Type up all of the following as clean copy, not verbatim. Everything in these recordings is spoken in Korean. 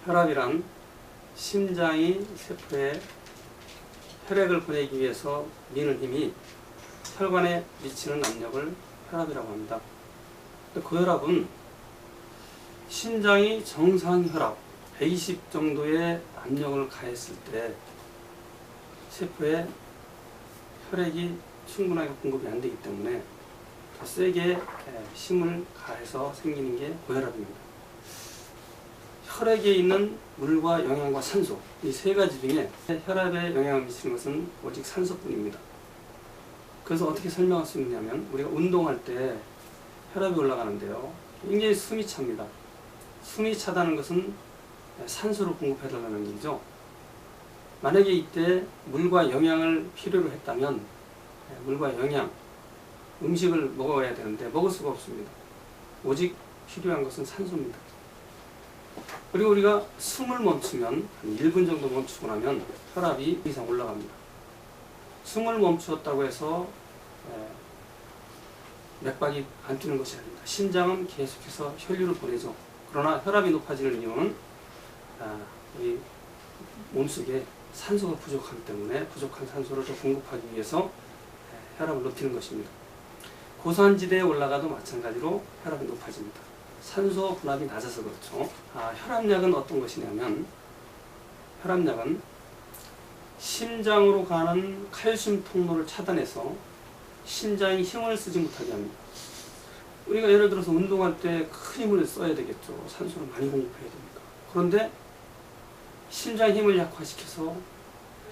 혈압이란 심장이 세포에 혈액을 보내기 위해서 미는 힘이 혈관에 미치는 압력을 혈압이라고 합니다. 고혈압은 심장이 정상 혈압 120 정도의 압력을 가했을 때 세포에 혈액이 충분하게 공급이 안 되기 때문에 더 세게 힘을 가해서 생기는 게 고혈압입니다. 혈액에 있는 물과 영양과 산소, 이 세 가지 중에 혈압에 영향을 미치는 것은 오직 산소뿐입니다. 그래서 어떻게 설명할 수 있느냐면, 우리가 운동할 때 혈압이 올라가는데요, 굉장히 숨이 찹니다. 숨이 차다는 것은 산소를 공급해달라는 얘기죠. 만약에 이때 물과 영양을 필요로 했다면 물과 영양, 음식을 먹어야 되는데 먹을 수가 없습니다. 오직 필요한 것은 산소입니다. 그리고 우리가 숨을 멈추면 한 1분 정도 멈추고 나면 혈압이 이상 올라갑니다. 숨을 멈추었다고 해서 맥박이 안 뛰는 것이 아닙니다. 심장은 계속해서 혈류를 보내죠. 그러나 혈압이 높아지는 이유는 우리 몸속에 산소가 부족하기 때문에 부족한 산소를 더 공급하기 위해서 혈압을 높이는 것입니다. 고산지대에 올라가도 마찬가지로 혈압이 높아집니다. 산소 분압이 낮아서 그렇죠. 혈압약은 어떤 것이냐면, 혈압약은 심장으로 가는 칼슘 통로를 차단해서 심장이 힘을 쓰지 못하게 합니다. 우리가 예를 들어서 운동할 때 큰 힘을 써야 되겠죠. 산소를 많이 공급해야 됩니까? 그런데 심장 힘을 약화시켜서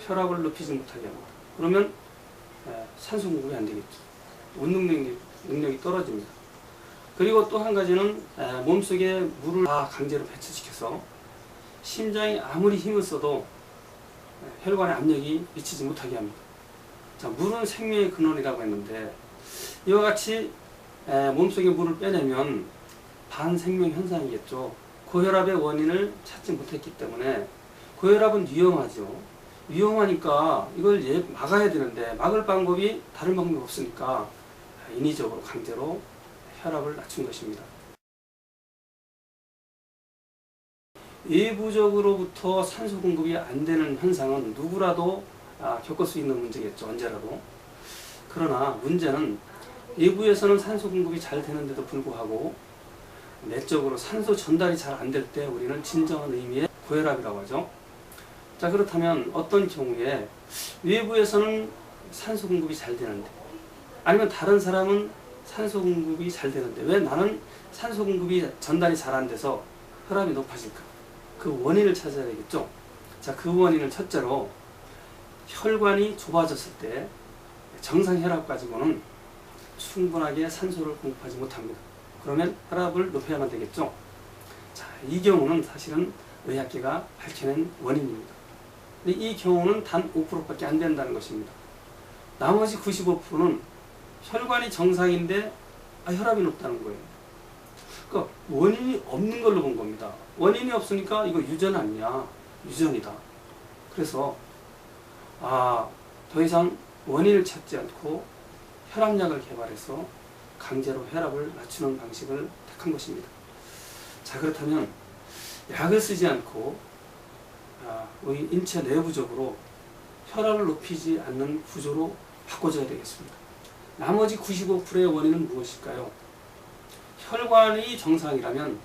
혈압을 높이지 못하게 합니다. 그러면 산소 공급이 안 되겠죠. 운동 능력이 떨어집니다. 그리고 또 한 가지는 몸속에 물을 다 강제로 배출시켜서 심장이 아무리 힘을 써도 혈관에 압력이 미치지 못하게 합니다. 자, 물은 생명의 근원이라고 했는데, 이와 같이 몸속에 물을 빼내면 반생명 현상이겠죠. 고혈압의 원인을 찾지 못했기 때문에, 고혈압은 위험하죠. 위험하니까 이걸 막아야 되는데 막을 방법이 다른 방법이 없으니까 인위적으로 강제로 혈압을 낮춘 것입니다. 외부적으로부터 산소 공급이 안 되는 현상은 누구라도 겪을 수 있는 문제겠죠. 언제라도. 그러나 문제는 외부에서는 산소 공급이 잘 되는데도 불구하고 내적으로 산소 전달이 잘 안 될 때 우리는 진정한 의미의 고혈압이라고 하죠. 자, 그렇다면 어떤 경우에 외부에서는 산소 공급이 잘 되는데, 아니면 다른 사람은 산소 공급이 잘 되는데 왜 나는 산소 공급이 전달이 잘 안 돼서 혈압이 높아질까? 그 원인을 찾아야 되겠죠. 자, 그 원인은 첫째로 혈관이 좁아졌을 때 정상 혈압 가지고는 충분하게 산소를 공급하지 못합니다. 그러면 혈압을 높여야만 되겠죠. 자, 이 경우는 사실은 의학계가 밝혀낸 원인입니다. 근데 이 경우는 단 5%밖에 안 된다는 것입니다. 나머지 95%는 혈관이 정상인데 혈압이 높다는 거예요. 그러니까 원인이 없는 걸로 본 겁니다. 원인이 없으니까 이거 유전 아니냐? 유전이다. 그래서 더 이상 원인을 찾지 않고 혈압약을 개발해서 강제로 혈압을 낮추는 방식을 택한 것입니다. 자, 그렇다면 약을 쓰지 않고 우리 인체 내부적으로 혈압을 높이지 않는 구조로 바꿔줘야 되겠습니다. 나머지 95%의 원인은 무엇일까요? 혈관이 정상이라면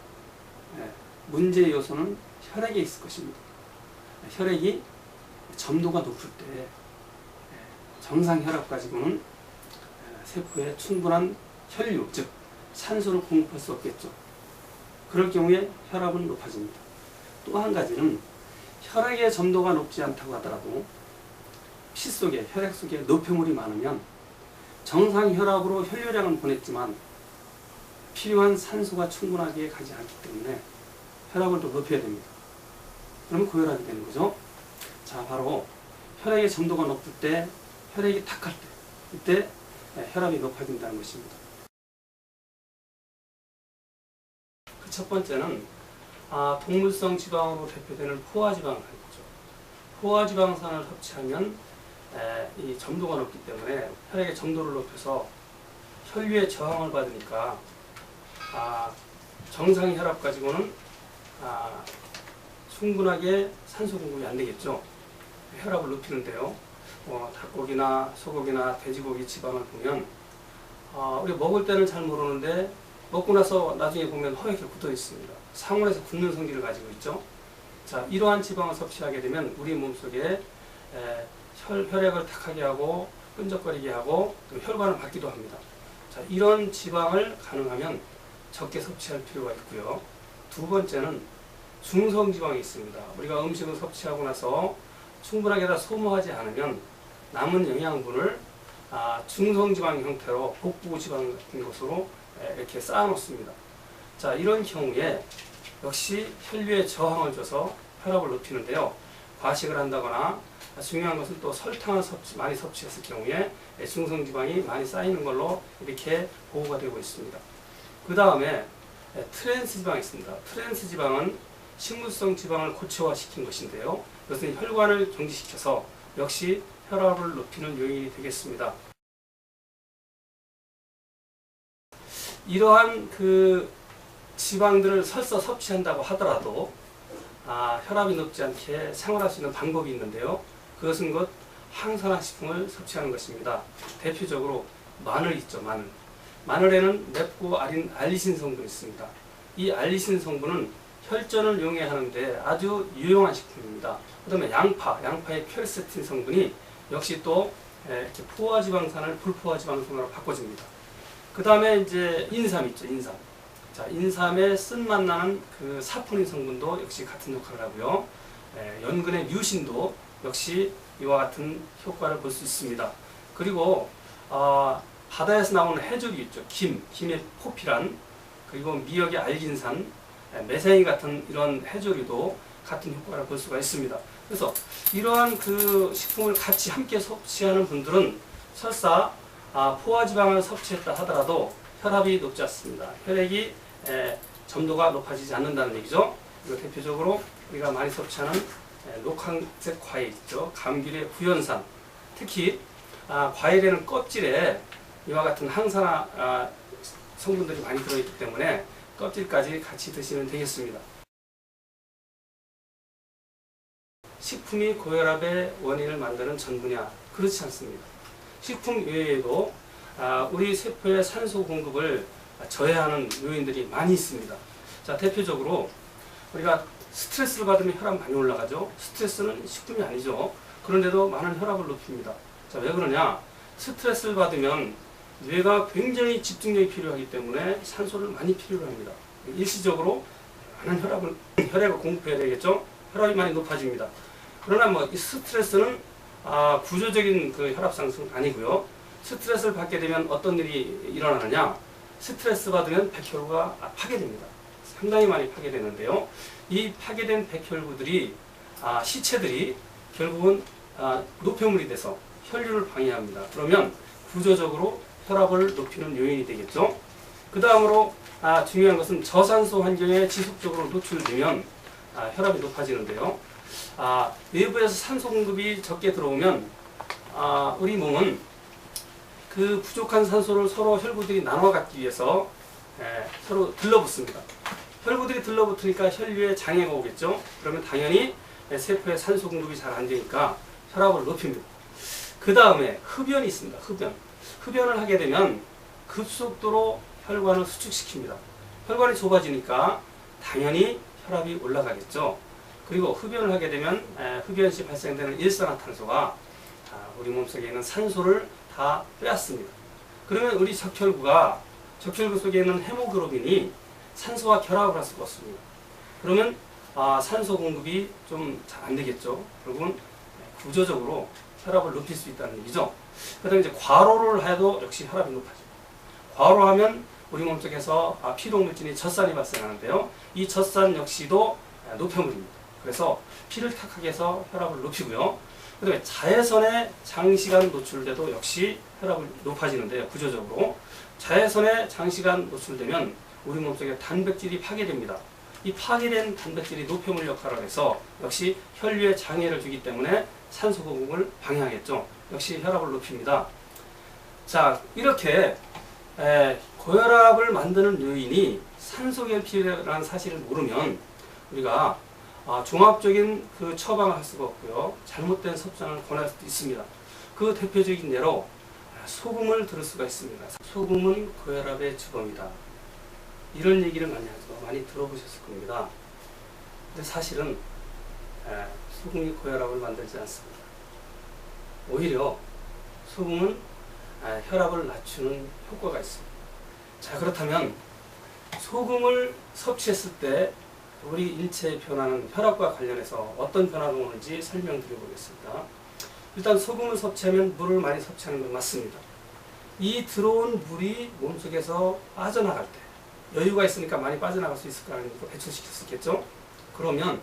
문제의 요소는 혈액에 있을 것입니다. 혈액이 점도가 높을 때 정상 혈압 가지고는 세포에 충분한 혈류, 즉 산소를 공급할 수 없겠죠. 그럴 경우에 혈압은 높아집니다. 또 한 가지는 혈액의 점도가 높지 않다고 하더라도 피 속에, 혈액 속에 노폐물이 많으면 정상 혈압으로 혈류량은 보냈지만 필요한 산소가 충분하게 가지 않기 때문에 혈압을 또 높여야 됩니다. 그러면 고혈압이 되는 거죠. 자, 바로 혈액의 점도가 높을 때, 혈액이 탁할 때, 이때 혈압이 높아진다는 것입니다. 그 첫 번째는 동물성 지방으로 대표되는 포화지방산이죠. 포화지방산을 섭취하면 이 점도가 높기 때문에 혈액의 점도를 높여서 혈류의 저항을 받으니까 정상 혈압 가지고는 충분하게 산소 공급이 안 되겠죠. 혈압을 높이는데요. 닭고기나 소고기나 돼지고기 지방을 보면 우리 먹을 때는 잘 모르는데 먹고 나서 나중에 보면 허옇게 굳어 있습니다. 상온에서 굳는 성질을 가지고 있죠. 자, 이러한 지방을 섭취하게 되면 우리 몸속에 혈액을 탁하게 하고 끈적거리게 하고 또 혈관을 막기도 합니다. 자, 이런 지방을 가능하면 적게 섭취할 필요가 있고요. 두 번째는 중성지방이 있습니다. 우리가 음식을 섭취하고 나서 충분하게 다 소모하지 않으면 남은 영양분을 중성지방 형태로 복부지방 같은 것으로 이렇게 쌓아 놓습니다. 자, 이런 경우에 역시 혈류에 저항을 줘서 혈압을 높이는데요. 과식을 한다거나 중요한 것은 또 설탕을 많이 섭취했을 경우에 중성지방이 많이 쌓이는 걸로 이렇게 보고가 되고 있습니다. 그 다음에 트랜스지방이 있습니다. 트랜스지방은 식물성 지방을 고체화시킨 것인데요. 이것은 혈관을 정지시켜서 역시 혈압을 높이는 요인이 되겠습니다. 이러한 그 지방들을 설사 섭취한다고 하더라도 혈압이 높지 않게 생활할 수 있는 방법이 있는데요. 그것은 곧 항산화식품을 섭취하는 것입니다. 대표적으로 마늘 있죠. 마늘에는 맵고 알리신 성분이 있습니다. 이 알리신 성분은 혈전을 용해하는데 아주 유용한 식품입니다. 그 다음에 양파의 퀘르세틴 성분이 역시 또 이렇게 포화지방산을 불포화지방산으로 바꿔줍니다. 그 다음에 이제 인삼 있죠. 자, 인삼의 쓴맛 나는 그 사포닌 성분도 역시 같은 역할을 하고요. 연근의 뮤신도 역시 이와 같은 효과를 볼 수 있습니다. 그리고 바다에서 나오는 해조류 있죠. 김의 포피란, 그리고 미역의 알긴산, 매생이 같은 이런 해조류도 같은 효과를 볼 수가 있습니다. 그래서 이러한 그 식품을 같이 함께 섭취하는 분들은 설사 포화지방을 섭취했다 하더라도 혈압이 높지 않습니다. 혈액이 점도가 높아지지 않는다는 얘기죠. 그리고 대표적으로 우리가 많이 섭취하는 녹황색 과일 있죠. 감귤의 구연산, 특히 과일에는 껍질에 이와 같은 항산화 성분들이 많이 들어있기 때문에 껍질까지 같이 드시면 되겠습니다. 식품이 고혈압의 원인을 만드는 전부냐? 그렇지 않습니다. 식품 외에도 우리 세포의 산소 공급을 저해하는 요인들이 많이 있습니다. 자, 대표적으로 우리가 스트레스를 받으면 혈압 많이 올라가죠. 스트레스는 식품이 아니죠. 그런데도 많은 혈압을 높입니다. 자, 왜 그러냐? 스트레스를 받으면 뇌가 굉장히 집중력이 필요하기 때문에 산소를 많이 필요로 합니다. 일시적으로 많은 혈액을 공급해야 되겠죠. 혈압이 많이 높아집니다. 그러나 이 스트레스는 구조적인 그 혈압 상승 아니고요. 스트레스를 받게 되면 어떤 일이 일어나느냐? 스트레스 받으면 백혈구가 파괴됩니다. 상당히 많이 파괴되는데요. 이 파괴된 백혈구들이 시체들이 결국은 노폐물이 돼서 혈류를 방해합니다. 그러면 구조적으로 혈압을 높이는 요인이 되겠죠. 그 다음으로 중요한 것은 저산소 환경에 지속적으로 노출되면 혈압이 높아지는데요. 외부에서 산소 공급이 적게 들어오면 우리 몸은 그 부족한 산소를 서로 혈구들이 나눠 갖기 위해서 서로 들러붙습니다. 혈구들이 들러붙으니까 혈류에 장애가 오겠죠. 그러면 당연히 세포에 산소 공급이 잘 안 되니까 혈압을 높입니다. 그 다음에 흡연이 있습니다. 흡연을 하게 되면 급속도로 혈관을 수축시킵니다. 혈관이 좁아지니까 당연히 혈압이 올라가겠죠. 그리고 흡연을 하게 되면 흡연 시 발생되는 일산화탄소가 우리 몸속에 있는 산소를 다 빼앗습니다. 그러면 우리 적혈구 속에 있는 헤모글로빈이 산소와 결합을 할 수가 없습니다. 그러면 산소 공급이 좀 잘 안 되겠죠. 결국은 구조적으로 혈압을 높일 수 있다는 얘기죠. 그 다음에 이제 과로를 해도 역시 혈압이 높아집니다. 과로하면 우리 몸속에서 피로물질이 젖산이 발생하는데요. 이 젖산 역시도 노폐물입니다. 그래서 피를 탁하게 해서 혈압을 높이고요. 그 다음에 자외선에 장시간 노출돼도 역시 혈압이 높아지는데요. 구조적으로 자외선에 장시간 노출되면 우리 몸속에 단백질이 파괴됩니다. 이 파괴된 단백질이 노폐물 역할을 해서 역시 혈류에 장애를 주기 때문에 산소 공급을 방해하겠죠. 역시 혈압을 높입니다. 자, 이렇게 고혈압을 만드는 요인이 산소결핍이라는 사실을 모르면 우리가 종합적인 그 처방을 할 수가 없고요. 잘못된 섭취를 권할 수도 있습니다. 그 대표적인 예로 소금을 들을 수가 있습니다. 소금은 고혈압의 주범이다. 이런 얘기를 많이 하죠. 많이 들어보셨을 겁니다. 근데 사실은 소금이 고혈압을 만들지 않습니다. 오히려 소금은 혈압을 낮추는 효과가 있습니다. 자, 그렇다면 소금을 섭취했을 때 우리 인체에 변하는 혈압과 관련해서 어떤 변화가 오는지 설명드려 보겠습니다. 일단 소금을 섭취하면 물을 많이 섭취하는 건 맞습니다. 이 들어온 물이 몸속에서 빠져나갈 때 여유가 있으니까 많이 빠져나갈 수 있을 거 아닙니까? 배출시킬 수 있겠죠? 그러면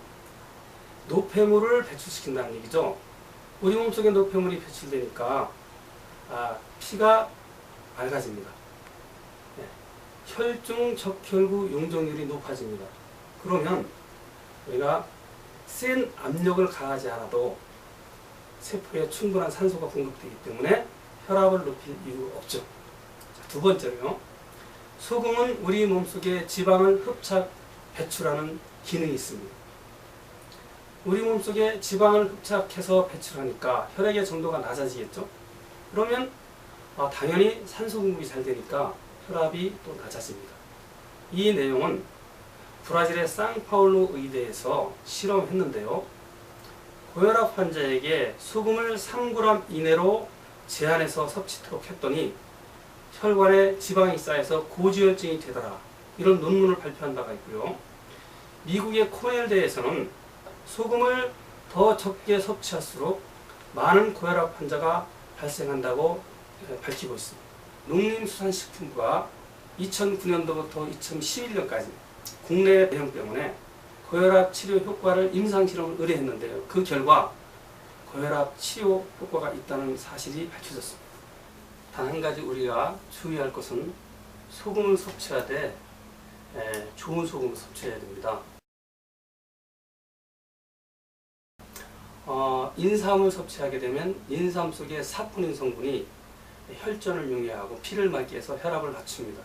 노폐물을 배출시킨다는 얘기죠. 우리 몸속에 노폐물이 배출되니까 피가 맑아집니다. 네. 혈중 적혈구 용적률이 높아집니다. 그러면 우리가 센 압력을 가하지 않아도 세포에 충분한 산소가 공급되기 때문에 혈압을 높일 이유가 없죠. 자, 두 번째로요. 소금은 우리 몸속에 지방을 흡착, 배출하는 기능이 있습니다. 우리 몸속에 지방을 흡착해서 배출하니까 혈액의 정도가 낮아지겠죠. 그러면 당연히 산소 공급이 잘 되니까 혈압이 또 낮아집니다. 이 내용은 브라질의 상파울루 의대에서 실험했는데요. 고혈압 환자에게 소금을 3g 이내로 제한해서 섭취토록 했더니 혈관에 지방이 쌓여서 고지혈증이 되더라. 이런 논문을 발표한 바가 있고요. 미국의 코넬대에서는 소금을 더 적게 섭취할수록 많은 고혈압 환자가 발생한다고 밝히고 있습니다. 농림수산식품부가 2009년도부터 2011년까지 국내 대형 병원에 고혈압 치료 효과를 임상실험을 의뢰했는데요. 그 결과 고혈압 치료 효과가 있다는 사실이 밝혀졌습니다. 단 한 가지 우리가 주의할 것은 소금을 섭취하되 좋은 소금을 섭취해야 됩니다. 인삼을 섭취하게 되면 인삼 속의 사포닌 성분이 혈전을 용이하고 피를 맑게 해서 혈압을 낮춥니다.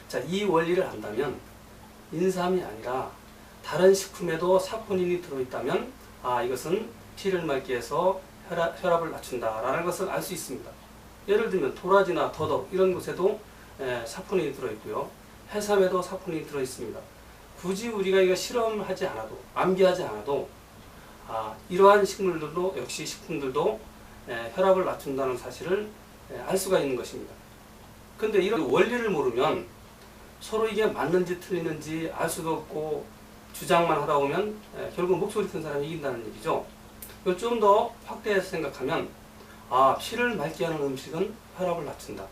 자, 이 원리를 안다면 인삼이 아니라 다른 식품에도 사포닌이 들어있다면 이것은 피를 맑게 해서 혈압을 낮춘다라는 것을 알 수 있습니다. 예를 들면 도라지나 더덕 이런 것에도 사포닌이 들어있고요. 해삼에도 사포닌이 들어있습니다. 굳이 우리가 이거 실험하지 않아도 암기하지 않아도 이러한 식물들도 역시 식품들도 혈압을 낮춘다는 사실을 알 수가 있는 것입니다. 근데 이런 원리를 모르면 서로 이게 맞는지 틀리는지 알 수도 없고 주장만 하다 보면 결국 목소리 큰 사람이 이긴다는 얘기죠. 이걸 좀 더 확대해서 생각하면 피를 맑게 하는 음식은 혈압을 낮춘다.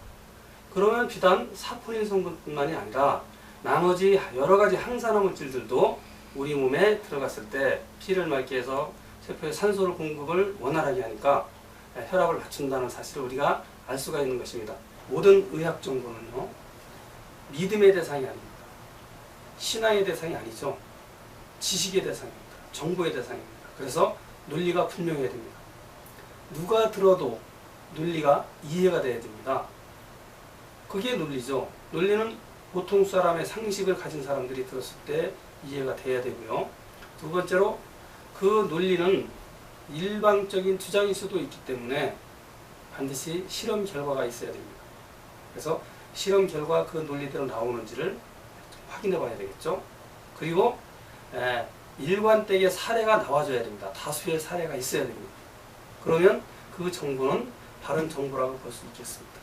그러면 비단 사포닌 성분뿐만이 아니라 나머지 여러 가지 항산화 물질들도 우리 몸에 들어갔을 때 피를 맑게 해서 세포에 산소를 공급을 원활하게 하니까 혈압을 낮춘다는 사실을 우리가 알 수가 있는 것입니다. 모든 의학 정보는요, 믿음의 대상이 아닙니다. 신앙의 대상이 아니죠. 지식의 대상입니다. 정보의 대상입니다. 그래서 논리가 분명해야 됩니다. 누가 들어도 논리가 이해가 돼야 됩니다. 그게 논리죠. 논리는 보통 사람의 상식을 가진 사람들이 들었을 때 이해가 돼야 되고요. 두 번째로 그 논리는 일방적인 주장일 수도 있기 때문에 반드시 실험 결과가 있어야 됩니다. 그래서 실험 결과 그 논리대로 나오는지를 확인해 봐야 되겠죠. 그리고 일관되게 사례가 나와줘야 됩니다. 다수의 사례가 있어야 됩니다. 그러면 그 정보는 바른 정보라고 볼 수 있겠습니다.